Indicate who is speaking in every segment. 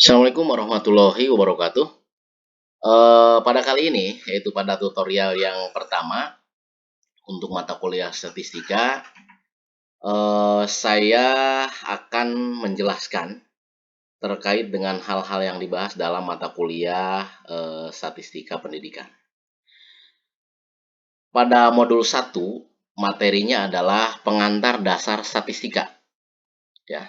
Speaker 1: Assalamualaikum warahmatullahi wabarakatuh. Pada kali ini, yaitu pada tutorial yang pertama untuk mata kuliah statistika, saya akan menjelaskan terkait dengan hal-hal yang dibahas dalam mata kuliah statistika pendidikan. Pada modul 1, materinya adalah pengantar dasar statistika. Ya,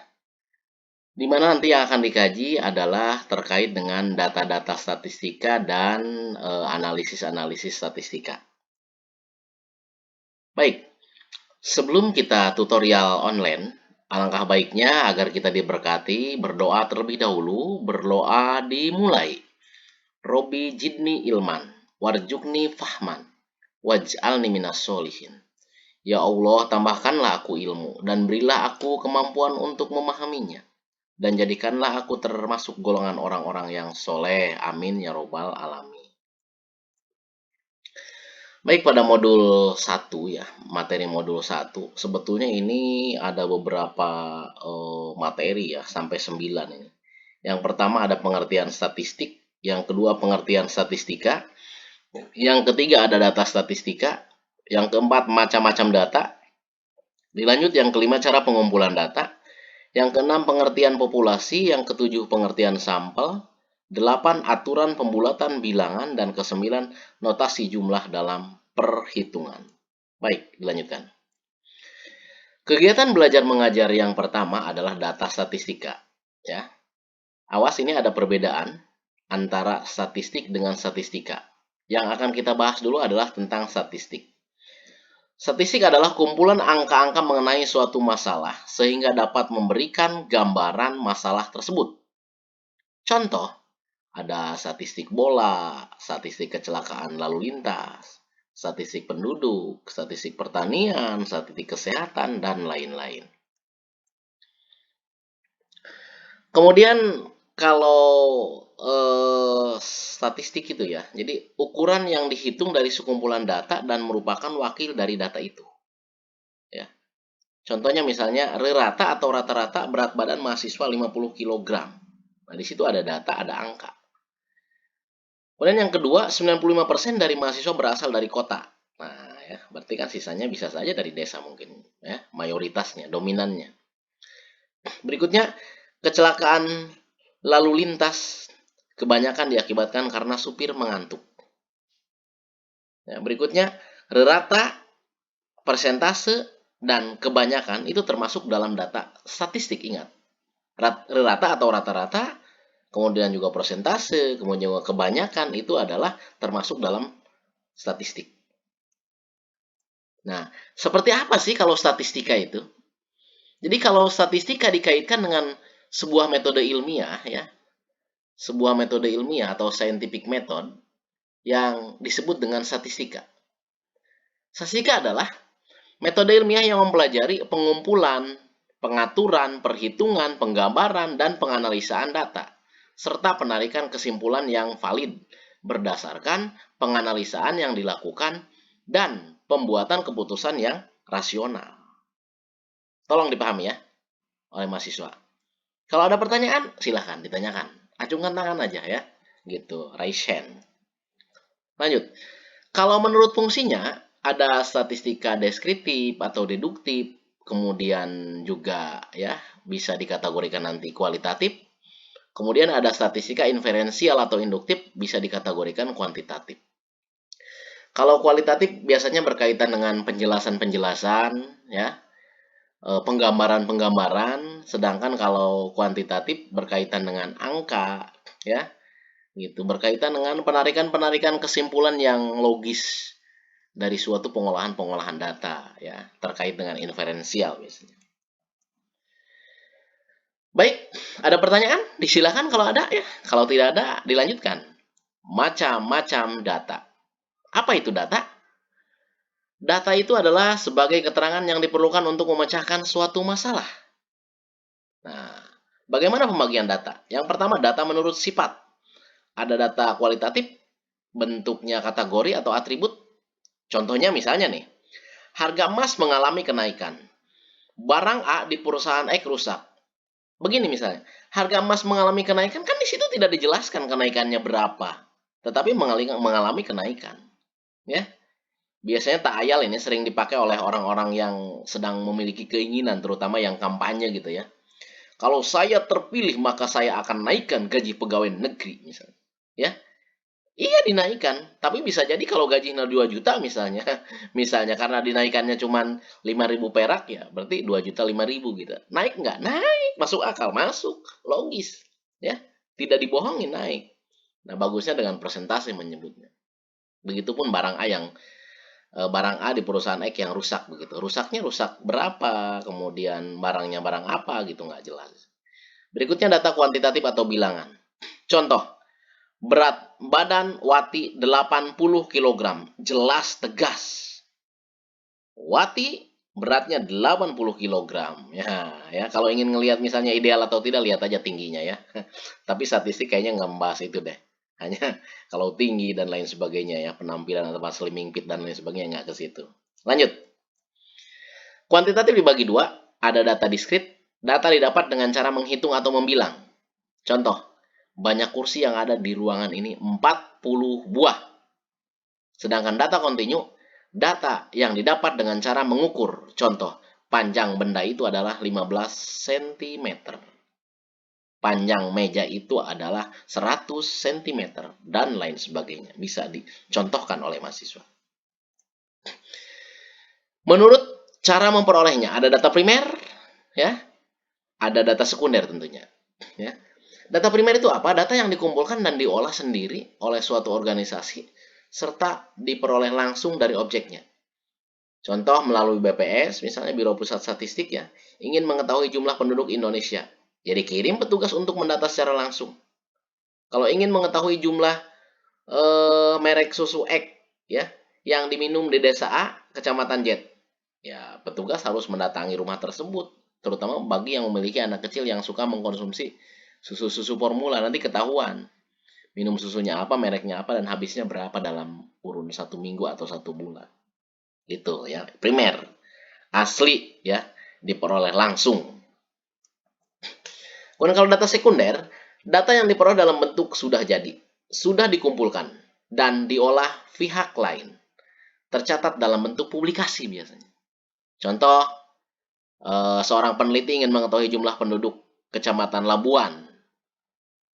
Speaker 1: di mana nanti yang akan dikaji adalah terkait dengan data-data statistika dan analisis-analisis statistika. Baik, sebelum kita tutorial online, alangkah baiknya agar kita diberkati, berdoa terlebih dahulu, berdoa dimulai. Robi jidni ilman, warjukni fahman, waj'alni minas solihin. Ya Allah, tambahkanlah aku ilmu, dan berilah aku kemampuan untuk memahaminya. Dan jadikanlah aku termasuk golongan orang-orang yang soleh. Amin ya robbal alamin. Baik, pada modul 1 ya, materi modul 1, sebetulnya ini ada beberapa materi ya, sampai 9 ini. Yang pertama ada pengertian statistik, yang kedua pengertian statistika, yang ketiga ada data statistika, yang keempat macam-macam data, dilanjut yang kelima cara pengumpulan data, yang keenam pengertian populasi, yang ketujuh pengertian sampel, 8 aturan pembulatan bilangan, dan kesembilan notasi jumlah dalam perhitungan. Baik, dilanjutkan. Kegiatan belajar mengajar yang pertama adalah data statistika. Ya, awas ini ada perbedaan antara statistik dengan statistika. Yang akan kita bahas dulu adalah tentang statistik. Statistik adalah kumpulan angka-angka mengenai suatu masalah sehingga dapat memberikan gambaran masalah tersebut. Contoh, ada statistik bola, statistik kecelakaan lalu lintas, statistik penduduk, statistik pertanian, statistik kesehatan, dan lain-lain. Kemudian kalau statistik itu ya, jadi ukuran yang dihitung dari sekumpulan data dan merupakan wakil dari data itu. Ya. Contohnya misalnya rata atau rata-rata berat badan mahasiswa 50 kg. Nah, di situ ada data, ada angka. Kemudian yang kedua, 95% dari mahasiswa berasal dari kota. Nah, ya, berarti kan sisanya bisa saja dari desa mungkin, ya, mayoritasnya, dominannya. Berikutnya, kecelakaan lalu lintas kebanyakan diakibatkan karena supir mengantuk. Ya, berikutnya, rata, persentase, dan kebanyakan itu termasuk dalam data statistik, ingat. Rata atau rata-rata, kemudian juga persentase, kemudian juga kebanyakan itu adalah termasuk dalam statistik. Nah, seperti apa sih kalau statistika itu? Jadi kalau statistika dikaitkan dengan sebuah metode ilmiah ya, sebuah metode ilmiah atau scientific method yang disebut dengan statistika. Statistika adalah metode ilmiah yang mempelajari pengumpulan, pengaturan, perhitungan, penggambaran, dan penganalisaan data, serta penarikan kesimpulan yang valid berdasarkan penganalisaan yang dilakukan dan pembuatan keputusan yang rasional. Tolong dipahami ya oleh mahasiswa. Kalau ada pertanyaan, silahkan ditanyakan. Acungkan tangan aja ya. Gitu, raise hand. Lanjut. Kalau menurut fungsinya, ada statistika deskriptif atau deduktif, kemudian juga ya bisa dikategorikan nanti kualitatif. Kemudian ada statistika inferensial atau induktif, bisa dikategorikan kuantitatif. Kalau kualitatif biasanya berkaitan dengan penjelasan-penjelasan ya, penggambaran-penggambaran, sedangkan kalau kuantitatif berkaitan dengan angka ya, gitu, berkaitan dengan penarikan-penarikan kesimpulan yang logis dari suatu pengolahan-pengolahan data ya, terkait dengan inferensial biasanya. Baik, ada pertanyaan? Disilakan kalau ada ya. Kalau tidak ada, dilanjutkan. Macam-macam data. Apa itu data? Data itu adalah sebagai keterangan yang diperlukan untuk memecahkan suatu masalah. Nah, bagaimana pembagian data? Yang pertama, data menurut sifat. Ada data kualitatif, bentuknya kategori atau atribut. Contohnya misalnya nih, harga emas mengalami kenaikan. Barang A di perusahaan X rusak. Begini misalnya, harga emas mengalami kenaikan kan di situ tidak dijelaskan kenaikannya berapa, tetapi mengalami kenaikan, ya. Biasanya ta'ayal ini sering dipakai oleh orang-orang yang sedang memiliki keinginan, terutama yang kampanye gitu ya. Kalau saya terpilih maka saya akan naikkan gaji pegawai negeri misalnya. Ya, iya dinaikkan, tapi bisa jadi kalau gajinya 2 juta misalnya, misalnya karena dinaikannya cuma 5.000 perak ya, berarti 2.005.000 gitu. Naik nggak? Naik, masuk akal, masuk, logis, ya. Tidak dibohongin naik. Nah, bagusnya dengan presentasi menyebutnya. Begitupun barang A barang A di perusahaan X yang rusak begitu. Rusaknya rusak berapa, kemudian barangnya barang apa gitu nggak jelas. Berikutnya data kuantitatif atau bilangan. Contoh, berat badan Wati 80 kilogram, jelas tegas. Wati beratnya 80 kilogram. Ya, kalau ingin ngelihat misalnya ideal atau tidak, lihat aja tingginya ya. Tapi statistik kayaknya nggak membahas itu deh. Hanya kalau tinggi dan lain sebagainya ya, penampilan atau slimming fit dan lain sebagainya nggak ke situ. Lanjut. Kuantitatif dibagi dua, ada data diskrit, data didapat dengan cara menghitung atau membilang. Contoh, banyak kursi yang ada di ruangan ini 40 buah. Sedangkan data kontinu, data yang didapat dengan cara mengukur. Contoh, panjang benda itu adalah 15 cm. Panjang meja itu adalah 100 cm dan lain sebagainya. Bisa dicontohkan oleh mahasiswa. Menurut cara memperolehnya, ada data primer, ya, ada data sekunder tentunya. Ya. Data primer itu apa? Data yang dikumpulkan dan diolah sendiri oleh suatu organisasi serta diperoleh langsung dari objeknya. Contoh melalui BPS, misalnya Biro Pusat Statistik ya, ingin mengetahui jumlah penduduk Indonesia. Jadi kirim petugas untuk mendata secara langsung. Kalau ingin mengetahui jumlah merek susu X ya yang diminum di desa A, Kecamatan Z, ya petugas harus mendatangi rumah tersebut, terutama bagi yang memiliki anak kecil yang suka mengkonsumsi susu-susu formula. Nanti ketahuan minum susunya apa, mereknya apa, dan habisnya berapa dalam kurun 1 minggu atau 1 bulan. Itu ya, primer, asli ya, diperoleh langsung. Kemudian kalau data sekunder, data yang diperoleh dalam bentuk sudah jadi, sudah dikumpulkan, dan diolah pihak lain. Tercatat dalam bentuk publikasi biasanya. Contoh, seorang peneliti ingin mengetahui jumlah penduduk Kecamatan Labuan.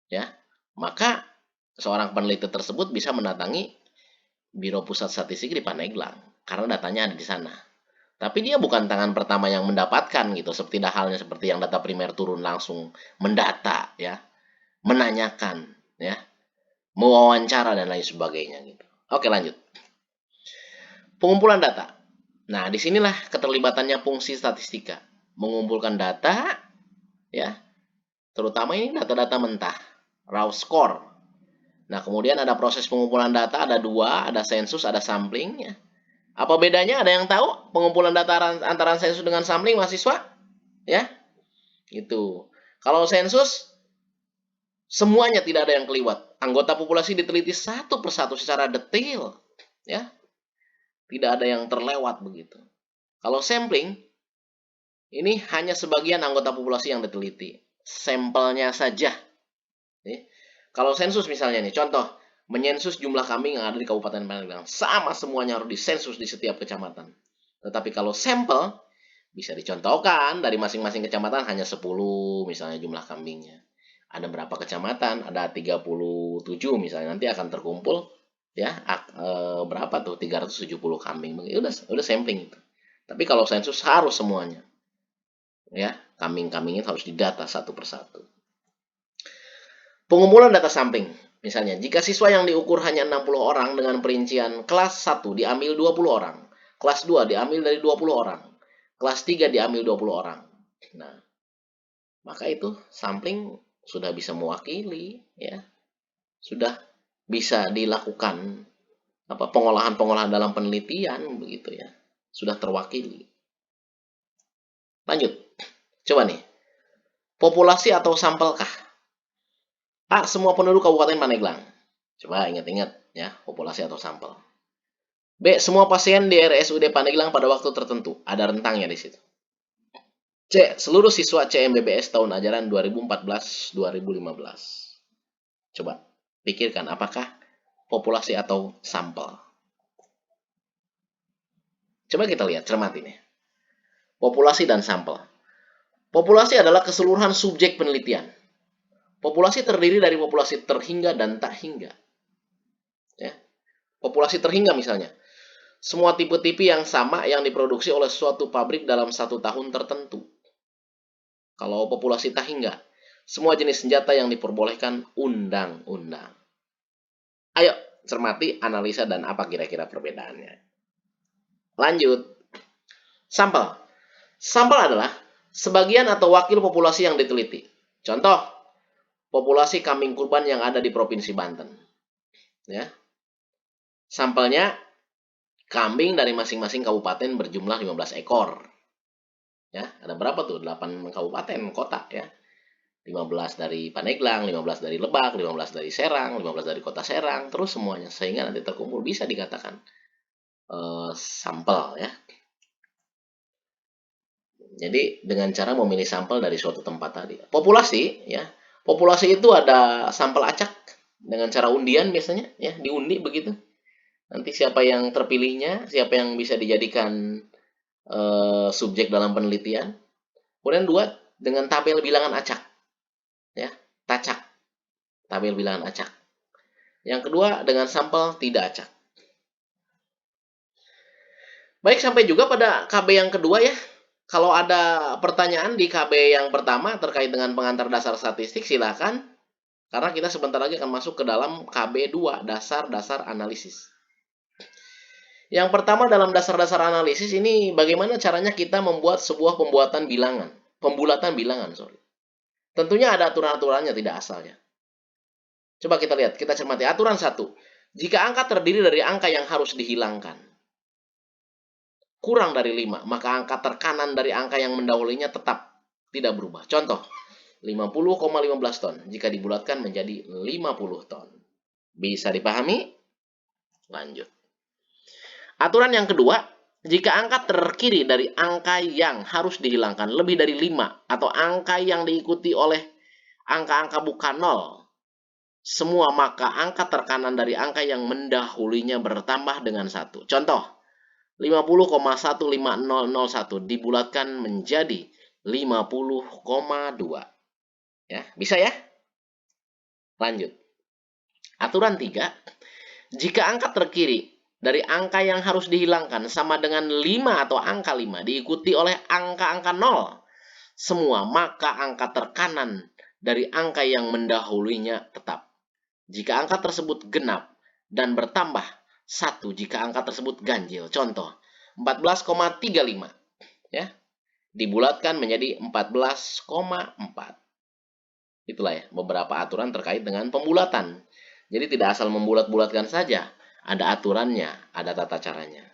Speaker 1: Ya, maka seorang peneliti tersebut bisa mendatangi Biro Pusat Statistik di Pandeglang karena datanya ada di sana. Tapi dia bukan tangan pertama yang mendapatkan gitu, tidak halnya seperti yang data primer turun langsung mendata ya, menanyakan ya, mewawancara dan lain sebagainya gitu. Oke, lanjut. Pengumpulan data. Nah, disinilah keterlibatannya fungsi statistika, mengumpulkan data ya, terutama ini data-data mentah, raw score. Nah, kemudian ada proses pengumpulan data, ada dua, ada sensus, ada sampling ya. Apa bedanya? Ada yang tahu pengumpulan data antara sensus dengan sampling, mahasiswa? Ya, itu. Kalau sensus, semuanya tidak ada yang keliwat. Anggota populasi diteliti satu persatu secara detail, ya. Tidak ada yang terlewat begitu. Kalau sampling, ini hanya sebagian anggota populasi yang diteliti. Sampelnya saja. Kalau sensus misalnya nih, contoh, menyensus jumlah kambing yang ada di Kabupaten Pandeglang. Sama semuanya harus disensus di setiap kecamatan. Tetapi kalau sampel, bisa dicontohkan dari masing-masing kecamatan hanya 10 misalnya jumlah kambingnya. Ada berapa kecamatan? Ada 37 misalnya. Nanti akan terkumpul ya berapa tuh 370 kambing. Udah sampling itu. Tapi kalau sensus harus semuanya. Ya, kambing-kambingnya harus didata satu persatu. Pengumpulan data sampling. Misalnya, jika siswa yang diukur hanya 60 orang dengan perincian kelas 1 diambil 20 orang, kelas 2 diambil dari 20 orang, kelas 3 diambil 20 orang. Nah, maka itu sampling sudah bisa mewakili ya. Sudah bisa dilakukan pengolahan-pengolahan dalam penelitian begitu ya. Sudah terwakili. Lanjut. Coba nih. Populasi atau sampelkah? A. Semua penduduk Kabupaten Pandeglang. Coba ingat-ingat ya, populasi atau sampel. B. Semua pasien di RSUD Pandeglang pada waktu tertentu. Ada rentangnya di situ. C. Seluruh siswa CMBBS tahun ajaran 2014-2015. Coba pikirkan apakah populasi atau sampel. Coba kita lihat, cermati nih. Populasi dan sampel. Populasi adalah keseluruhan subjek penelitian. Populasi terdiri dari populasi terhingga dan tak hingga. Ya. Populasi terhingga misalnya, semua tipe-tipe yang sama yang diproduksi oleh suatu pabrik dalam 1 tahun tertentu. Kalau populasi tak hingga, semua jenis senjata yang diperbolehkan undang-undang. Ayo, cermati, analisa, dan apa kira-kira perbedaannya. Lanjut. Sampel. Sampel adalah sebagian atau wakil populasi yang diteliti. Contoh, populasi kambing kurban yang ada di Provinsi Banten. Ya. Sampelnya kambing dari masing-masing kabupaten berjumlah 15 ekor. Ya, ada berapa tuh? 8 kabupaten kota ya. 15 dari Pandeglang, 15 dari Lebak, 15 dari Serang, 15 dari Kota Serang, terus semuanya sehingga nanti terkumpul bisa dikatakan sampel ya. Jadi dengan cara memilih sampel dari suatu tempat tadi. Populasi ya. Populasi itu ada sampel acak dengan cara undian biasanya ya, diundi begitu. Nanti siapa yang terpilihnya, siapa yang bisa dijadikan subjek dalam penelitian. Kemudian 2 dengan tabel bilangan acak. Ya, tacak. Tabel bilangan acak. Yang kedua dengan sampel tidak acak. Baik, sampai juga pada KB yang kedua ya. Kalau ada pertanyaan di KB yang pertama terkait dengan pengantar dasar statistik, silakan. Karena kita sebentar lagi akan masuk ke dalam KB 2, dasar-dasar analisis. Yang pertama dalam dasar-dasar analisis ini bagaimana caranya kita membuat sebuah pembulatan bilangan. Tentunya ada aturan-aturannya, tidak asal ya. Coba kita lihat, kita cermati. Aturan 1. Jika angka terdiri dari angka yang harus dihilangkan kurang dari 5, maka angka terkanan dari angka yang mendahulunya tetap tidak berubah. Contoh, 50,15 ton jika dibulatkan menjadi 50 ton. Bisa dipahami? Lanjut. Aturan yang kedua, jika angka terkiri dari angka yang harus dihilangkan lebih dari 5 atau angka yang diikuti oleh angka-angka bukan 0 semua, maka angka terkanan dari angka yang mendahulunya bertambah dengan 1. Contoh, 50,15001 dibulatkan menjadi 50,2. Ya, bisa ya? Lanjut. Aturan 3. Jika angka terkiri dari angka yang harus dihilangkan sama dengan 5 atau angka 5 diikuti oleh angka-angka 0 semua, maka angka terkanan dari angka yang mendahulunya tetap. Jika angka tersebut genap dan bertambah 1 jika angka tersebut ganjil. Contoh, 14,35 ya. Dibulatkan menjadi 14,4. Itulah ya beberapa aturan terkait dengan pembulatan. Jadi tidak asal membulat-bulatkan saja, ada aturannya, ada tata caranya.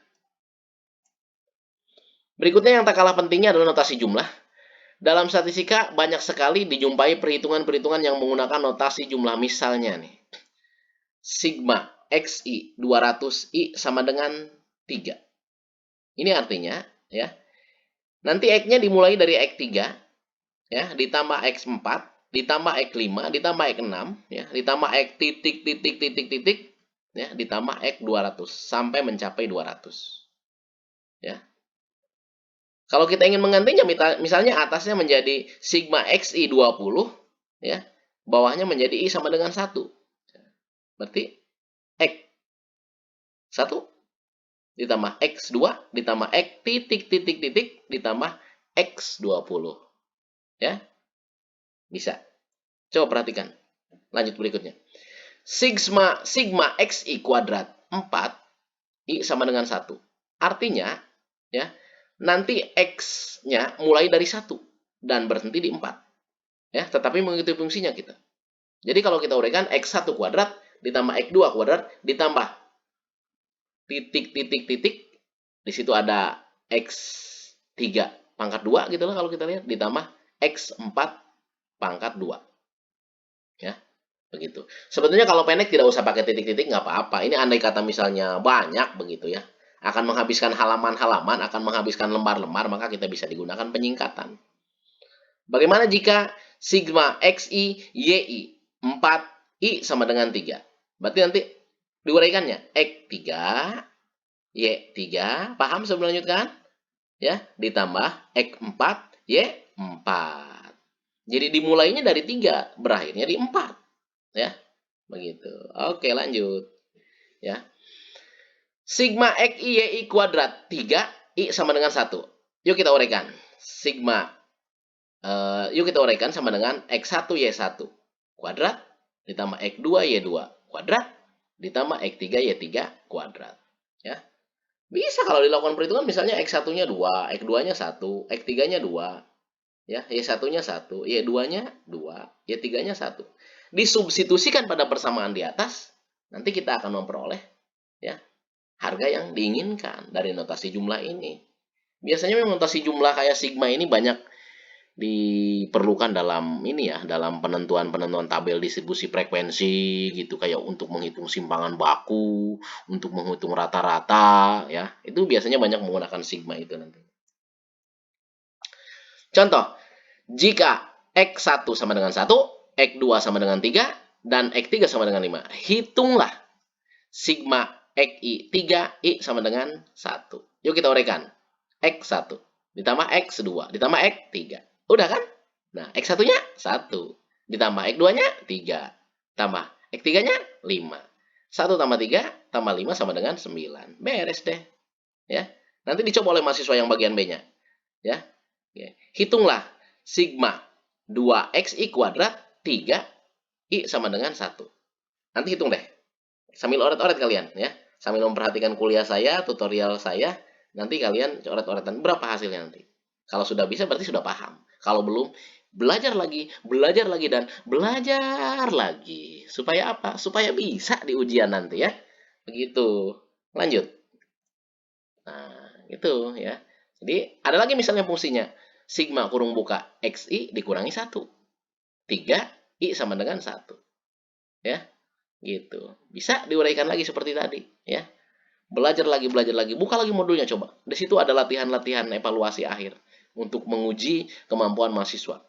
Speaker 1: Berikutnya yang tak kalah pentingnya adalah notasi jumlah. Dalam statistika banyak sekali dijumpai perhitungan-perhitungan yang menggunakan notasi jumlah. Misalnya nih, sigma XI 200I sama dengan 3. Ini artinya ya, nanti X-nya dimulai dari X3 ya, ditambah X4, ditambah X5, ditambah X6 ya, ditambah X titik ya, ditambah X 200 sampai mencapai 200. Ya. Kalau kita ingin menggantinya misalnya atasnya menjadi sigma XI 20 ya, bawahnya menjadi I sama dengan 1. Berarti X 1 ditambah X2 ditambah X titik ditambah X20. Ya. Bisa. Coba perhatikan. Lanjut berikutnya. Sigma XI kuadrat 4 I sama dengan 1. Artinya ya, nanti X-nya mulai dari 1 dan berhenti di 4. Ya, tetapi mengikuti fungsinya kita. Jadi kalau kita uraikan X1 kuadrat ditambah X2 kuadrat ditambah titik di situ ada X3 pangkat 2 gitu lah kalau kita lihat, ditambah X4 pangkat 2. Ya, begitu. Sebetulnya kalau pendek tidak usah pakai titik-titik, nggak apa-apa. Ini andai kata misalnya banyak begitu ya, akan menghabiskan halaman-halaman, akan menghabiskan lembar-lembar, maka kita bisa digunakan penyingkatan. Bagaimana jika sigma XI YI 4 I sama dengan 3? Berarti nanti diuraikannya X3 Y3, paham sebelum lanjutkan? Ya, ditambah X4 Y4. Jadi dimulainya dari 3, berakhirnya di 4, ya. Begitu. Oke, lanjut. Ya. Sigma XI YI kuadrat 3 I sama dengan 1. Yuk kita uraikan. Yuk kita uraikan sama dengan X1 Y1 kuadrat ditambah X2 Y2 kuadrat ditambah X3 Y3 kuadrat. Ya. Bisa kalau dilakukan perhitungan misalnya X1-nya 2, X2-nya 1, X3-nya 2, ya, Y1-nya 1, Y2-nya 2, Y3-nya 1. Disubstitusikan pada persamaan di atas, nanti kita akan memperoleh, ya, harga yang diinginkan dari notasi jumlah ini. Biasanya memang notasi jumlah kayak sigma ini banyak diperlukan dalam ini ya, dalam penentuan tabel distribusi frekuensi gitu, kayak untuk menghitung simpangan baku, untuk menghitung rata-rata ya. Itu biasanya banyak menggunakan sigma itu nanti. Contoh, jika X1 sama dengan 1, X2 sama dengan 3, dan X3 sama dengan 5. Hitunglah sigma XI 3 I sama dengan 1. Yuk kita uraikan. X1 ditambah X2 ditambah X3. Udah kan? Nah, X1-nya 1. Ditambah X2-nya 3. Tambah X3-nya 5. 1 tambah 3 tambah 5 sama dengan 9. Beres deh. Ya. Nanti dicoba oleh mahasiswa yang bagian B-nya. Ya. Hitunglah sigma 2xi kuadrat 3 I sama dengan 1. Nanti hitung deh. Sambil oret-oret kalian ya. Sambil memperhatikan kuliah saya, tutorial saya, nanti kalian oret-oretan berapa hasilnya nanti. Kalau sudah bisa berarti sudah paham. Kalau belum, belajar lagi, dan belajar lagi. Supaya apa? Supaya bisa di ujian nanti ya. Begitu. Lanjut. Nah, itu ya. Jadi, ada lagi misalnya fungsinya. Sigma kurung buka XI dikurangi 1. 3 I sama dengan 1. Ya. Gitu. Bisa diuraikan lagi seperti tadi, ya. Belajar lagi, buka lagi modulnya coba. Di situ ada latihan-latihan evaluasi akhir untuk menguji kemampuan mahasiswa.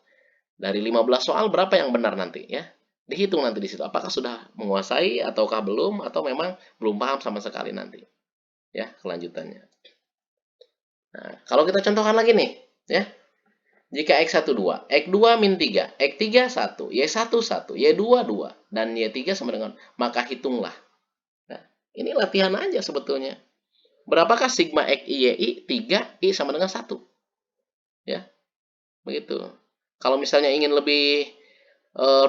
Speaker 1: Dari 15 soal berapa yang benar nanti ya? Dihitung nanti di situ apakah sudah menguasai ataukah belum atau memang belum paham sama sekali nanti. Ya, kelanjutannya. Nah, kalau kita contohkan lagi nih, ya. Jika X1 2, X2 min 3, X3 1, Y1 1, Y2 2, dan Y3 sama dengan, maka hitunglah. Nah, ini latihan aja sebetulnya. Berapakah sigma XI YI 3 I sama dengan 1? Ya, begitu. Kalau misalnya ingin lebih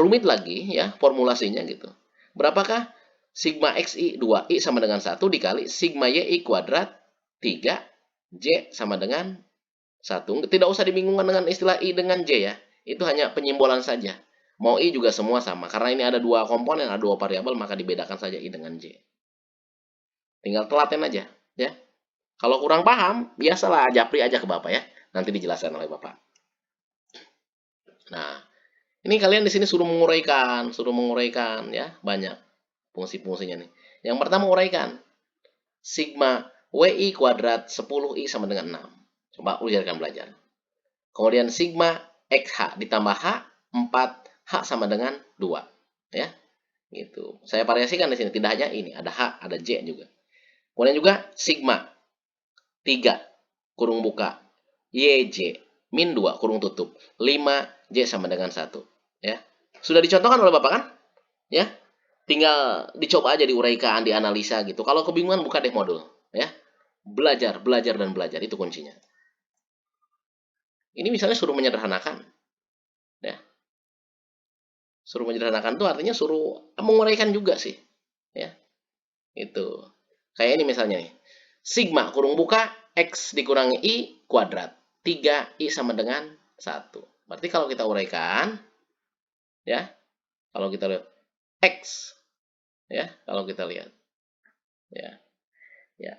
Speaker 1: rumit lagi ya formulasinya gitu. Berapakah sigma XI 2 I sama dengan 1 dikali sigma YI kuadrat 3 J sama dengan 1. Tidak usah dibingungkan dengan istilah I dengan J ya. Itu hanya penyimbolan saja. Mau I juga semua sama. Karena ini ada dua komponen, ada dua variabel, maka dibedakan saja I dengan J. Tinggal telaten aja. Ya. Kalau kurang paham, biasalah japri aja ke Bapak ya. Nanti dijelaskan oleh Bapak. Nah, ini kalian di sini suruh menguraikan ya. Banyak fungsi-fungsinya nih. Yang pertama uraikan. Sigma WI kuadrat 10I sama dengan 6. Coba ujarkan belajar. Kemudian sigma XH ditambah H 4H sama dengan 2. Ya. Gitu. Saya variasikan di sini, tidak hanya ini, ada H, ada J juga. Kemudian juga sigma 3 kurung buka YJ min 2 kurung tutup 5J sama dengan 1. Ya. Sudah dicontohkan oleh Bapak kan? Ya. Tinggal dicoba aja diuraikan, dianalisa gitu. Kalau kebingungan buka deh modul, ya. Belajar, dan belajar itu kuncinya. Ini misalnya suruh menyederhanakan. Ya. Suruh menyederhanakan itu artinya suruh menguraikan juga sih. Ya. Itu. Kayak ini misalnya nih. Sigma kurung buka X dikurangi I kuadrat. 3I sama dengan 1. Berarti kalau kita uraikan, ya, kalau kita lihat X, ya, kalau kita lihat, ya, ya,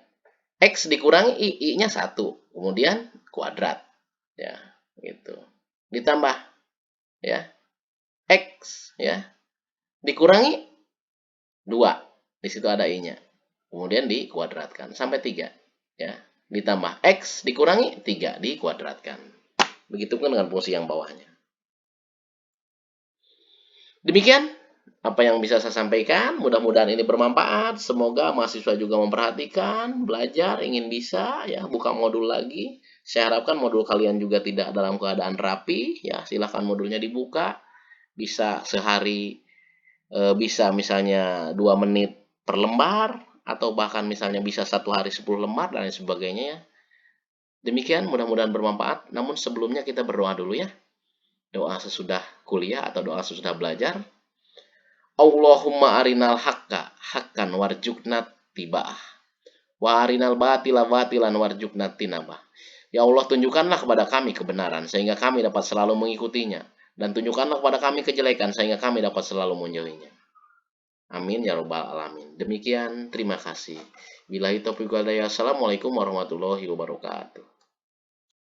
Speaker 1: X dikurangi I-nya 1, kemudian kuadrat, ya, gitu. Ditambah, ya, X, ya, dikurangi 2, di situ ada I-nya, kemudian dikuadratkan sampai 3, ya, ditambah X dikurangi 3 dikuadratkan. Begitupun dengan fungsi yang bawahnya. Demikian apa yang bisa saya sampaikan. Mudah-mudahan ini bermanfaat. Semoga mahasiswa juga memperhatikan, belajar, ingin bisa ya buka modul lagi. Saya harapkan modul kalian juga tidak dalam keadaan rapi ya. Silahkan modulnya dibuka. Bisa sehari bisa misalnya 2 menit per lembar atau bahkan misalnya bisa 1 hari 10 lembar dan lain sebagainya ya. Demikian mudah-mudahan bermanfaat. Namun sebelumnya kita berdoa dulu ya. Doa sesudah kuliah atau doa sesudah belajar. Allahumma arinal haqqa haqqan warjukna tiba'ah. Wa arinal batila batilan warjukna tinabah. Ya Allah, tunjukkanlah kepada kami kebenaran sehingga kami dapat selalu mengikutinya. Dan tunjukkanlah kepada kami kejelekan sehingga kami dapat selalu menjauhinya. Amin ya robbal alamin. Demikian, terima kasih. Billahi taufiq wal hidayah. Assalamualaikum warahmatullahi wabarakatuh.